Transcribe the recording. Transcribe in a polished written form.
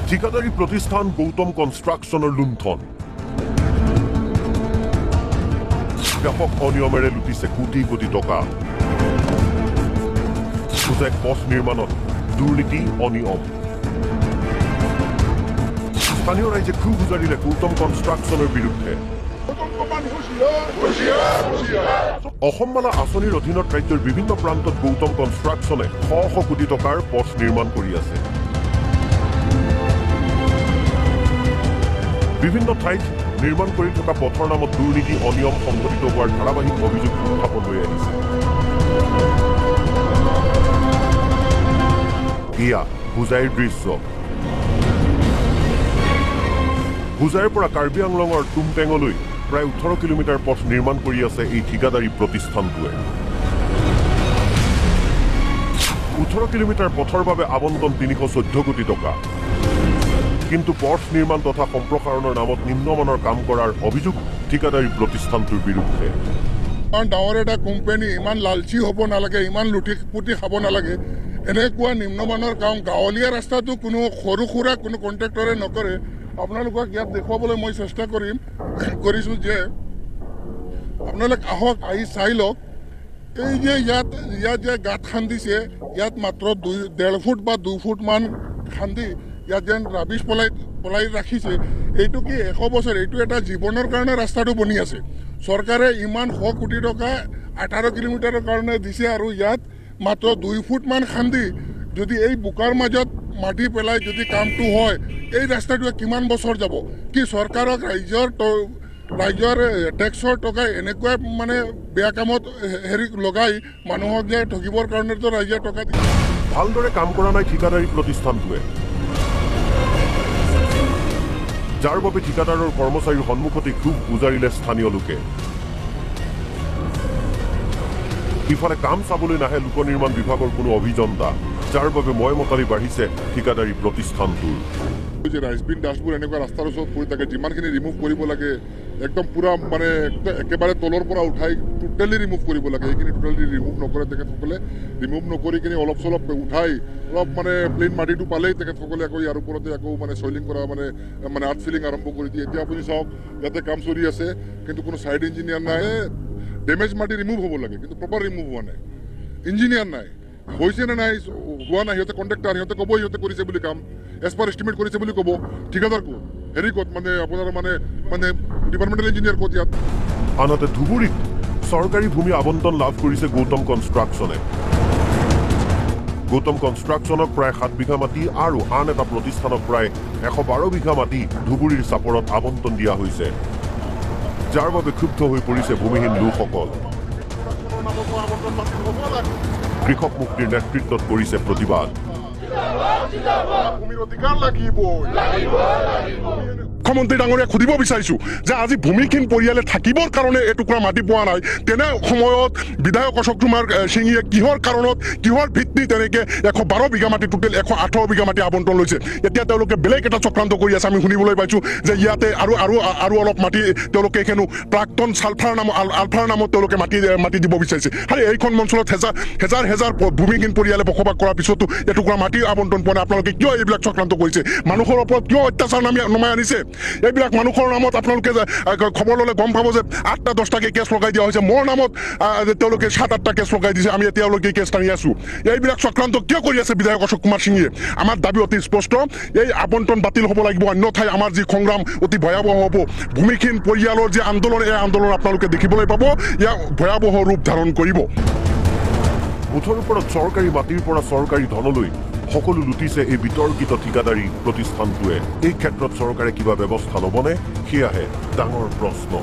ঠিকাদাৰী প্ৰতিষ্ঠান গৌতম কনষ্ট্ৰাকশ্যনৰ লুণ্ঠন ব্যাপক অনিয়মেৰে লুটিছে কোটি কোটি টকা সুজেক পথ নিৰ্মাণত দুৰ্নীতি অনিয়ম স্থানীয় ৰাইজে ক্ষোভ উজাৰিলে গৌতম কনষ্ট্ৰাকশ্যনৰ বিৰুদ্ধে অসমমালা আঁচনিৰ অধীনত ৰাজ্যৰ বিভিন্ন প্ৰান্তত গৌতম কনষ্ট্ৰাকশ্যনে শ শ কোটি টকাৰ পথ নিৰ্মাণ কৰি আছে বিভিন্ন ঠাইত নিৰ্মাণ কৰি থকা পথৰ নামত দুৰ্নীতি অনিয়ম সংঘটিত হোৱাৰ ধাৰাবাহিক অভিযোগ উত্থাপন হৈ আহিছে এয়া হোজাইৰ দৃশ্য হোজাইৰ পৰা কাৰ্বি আংলঙৰ টুমটেঙলৈ প্ৰায় 18 কিলোমিটাৰ পথ নিৰ্মাণ কৰি আছে এই ঠিকাদাৰী প্ৰতিষ্ঠানটোৱে 18 কিলোমিটাৰ পথৰ বাবে আবণ্টন 314 কোটি টকা কিন্তু পথ নিৰ্মাণ তথা সম্প্ৰসাৰণৰ নামত নিম্নমানৰ কাম কৰাৰ অভিযোগ ঠিকাদাৰী প্ৰতিষ্ঠানটোৰ বিৰুদ্ধে ইমান ডাঙৰ এটা কোম্পানী ইমান লালচি হ'ব নালাগে ইমান লুটি পুতি খাব নালাগে এনেকুৱা নিম্নমানৰ কাম গাঁৱলীয়া ৰাস্তাটো কোনো সৰু সুৰা কোনো কণ্ট্ৰেক্টৰে নকৰে আপোনালোকক ইয়াত দেখুৱাবলৈ মই চেষ্টা কৰিছোঁ যে আপোনালোক আহক আহি চাই লওক এই যে ইয়াত যে গাঁত খান্দিছে ইয়াত মাত্ৰ 1.5 ফুট বা 2 ফুটমান খান্দি ইয়াত যেন ৰাবিছ পলাই ৰাখিছে এইটো কি 100 বছৰ এইটো এটা জীৱনৰ কাৰণে ৰাস্তাটো বনি আছে চৰকাৰে ইমান 100 কোটি টকা 18 কিলোমিটাৰৰ কাৰণে দিছে আৰু ইয়াত মাত্ৰ 2 ফুটমান খান্দি যদি এই বোকাৰ মাজত মাটি পেলাই যদি কামটো হয় এই ৰাস্তাটোৱে কিমান বছৰ যাব কি চৰকাৰক ৰাইজৰ টেক্সৰ টকা এনেকুৱা মানে বেয়া কামত লগাই মানুহক যে ঠগিবৰ কাৰণেতো ৰাইজে টকা দিয়ে ভালদৰে কাম কৰা নাই ঠিকাদাৰী প্ৰতিষ্ঠানটোৱে যাৰ বাবে ঠিকাদাৰৰ কৰ্মচাৰীৰ সন্মুখতে ক্ষোভ উজাৰিলে স্থানীয় লোকে ইফালে কাম চাবলৈ নাহে লোক নিৰ্মাণ বিভাগৰ কোনো অভিযন্তা যাৰ বাবে ময়মতালি বাঢ়িছে ঠিকাদাৰী প্ৰতিষ্ঠানটোৰ ৰাইজবিন ডাষ্টবোৰ এনেকুৱা ৰাস্তাৰ ওচৰত পৰি থাকে যিমানখিনি ৰিমুভ কৰিব লাগে একদম পুৰা মানে একেবাৰে তলৰ পৰা উঠাই টোটেলি ৰিমুভ কৰিব লাগে এইখিনি টোটেলি ৰিমুভ নকৰে তেখেতসকলে ৰিমুভ নকৰি কিনে অলপ চলপ উঠাই অলপ মানে প্লেইন মাটিটো পালেই তেখেতসকলে আকৌ ইয়াৰ ওপৰতে আকৌ মানে চইলিং কৰা মানে আৰ্ট ফিলিং আৰম্ভ কৰি দিয়ে এতিয়া আপুনি চাওক ইয়াতে কাম চলি আছে কিন্তু কোনো ছাইড ইঞ্জিনিয়াৰ নাই ডেমেজ মাটি ৰিমুভ হ'ব লাগে কিন্তু প্ৰপাৰ ৰিমুভ হোৱা নাই ইঞ্জিনিয়াৰ নাই হৈছে নে নাই হোৱা নাই সিহঁতে কণ্ট্ৰেক্টাৰ সিহঁতে ক'ব সিহঁতে কৰিছে বুলি কাম এজ পাৰ এষ্টিমেট কৰিছে বুলি ক'ব ঠিকাদাৰ ক'ত হেৰি ক'ত মানে আপোনাৰ মানে ডিপাৰ্টমেণ্টেল ইঞ্জিনিয়াৰ ক'ত ইয়াত আনহাতে ধুবুৰীত চৰকাৰী ভূমি আবণ্টন লাভ কৰিছে গৌতম কনষ্ট্ৰাকশ্যনে গৌতম কনষ্ট্ৰাকশ্যনক প্ৰায় 7 বিঘা মাটি আৰু আন এটা প্ৰতিষ্ঠানক প্ৰায় 112 বিঘা মাটি ধুবুৰীৰ চাপৰত আবণ্টন দিয়া হৈছে যাৰ বাবে ক্ষুব্ধ হৈ পৰিছে ভূমিহীন লোকসকল কৃষক মুক্তিৰ নেতৃত্বত কৰিছে প্ৰতিবাদ মুখ্যমন্ত্ৰী ডাঙৰীয়াক সুধিব বিচাৰিছোঁ যে আজি ভূমিহীন পৰিয়ালে থাকিবৰ কাৰণে এটুকুৰা মাটি পোৱা নাই তেনে সময়ত বিধায়ক অশোক কুমাৰ সিঙিয়ে কিহৰ কাৰণত কিহৰ ভিত্তিত তেনেকৈ 112 বিঘা মাটি টোটেল 118 বিঘা মাটি আবণ্টন লৈছে এতিয়া তেওঁলোকে বেলেগ এটা চক্ৰান্ত কৰি আছে আমি শুনিবলৈ পাইছোঁ যে ইয়াতে আৰু অলপ মাটি তেওঁলোকে এখনো প্ৰাক্তন আলফাৰ নামত তেওঁলোকে মাটি দিব বিচাৰিছে আৰু এইখন অঞ্চলত হেজাৰ ভূমিহীন পৰিয়ালে বসবাস কৰাৰ পিছতো এটুকুৰা মাটি আবণ্টন পোৱা নাই আপোনালোকে কিয় এইবিলাক চক্ৰান্ত কৰিছে মানুহৰ ওপৰত কিয় অত্যাচাৰ নমাই আনিছে এইবিলাক মানুহৰ নামত আপোনালোকে খবৰ ল'লে গম পাব যে 8টা 10টাকৈ কেছ লগাই দিয়া হৈছে মোৰ নামত তেওঁলোকে 7-8টা কেছ লগাই দিছে আমি এতিয়ালৈকে কেছ টানি আছোঁ এইবিলাক চক্ৰান্ত কিয় কৰি আছে বিধায়ক অশোক কুমাৰ সিঙিয়ে আমাৰ দাবী অতি স্পষ্ট এই আবণ্টন বাতিল হ'ব লাগিব অন্যথাই আমাৰ যি সংগ্ৰাম অতি ভয়াৱহ হ'ব ভূমিহীন পৰিয়ালৰ যি আন্দোলন এই আন্দোলন আপোনালোকে দেখিবলৈ পাব ইয়াক ভয়াৱহ ৰূপ ধাৰণ কৰিব মুঠৰ ওপৰত চৰকাৰী মাটিৰ পৰা চৰকাৰী ধনলৈ সকলো লুটিছে এই বিতৰ্কিত ঠিকাদাৰী প্ৰতিষ্ঠানটোৱে এই ক্ষেত্ৰত চৰকাৰে কিবা ব্যৱস্থা ল'বনে সেয়াহে ডাঙৰ প্ৰশ্ন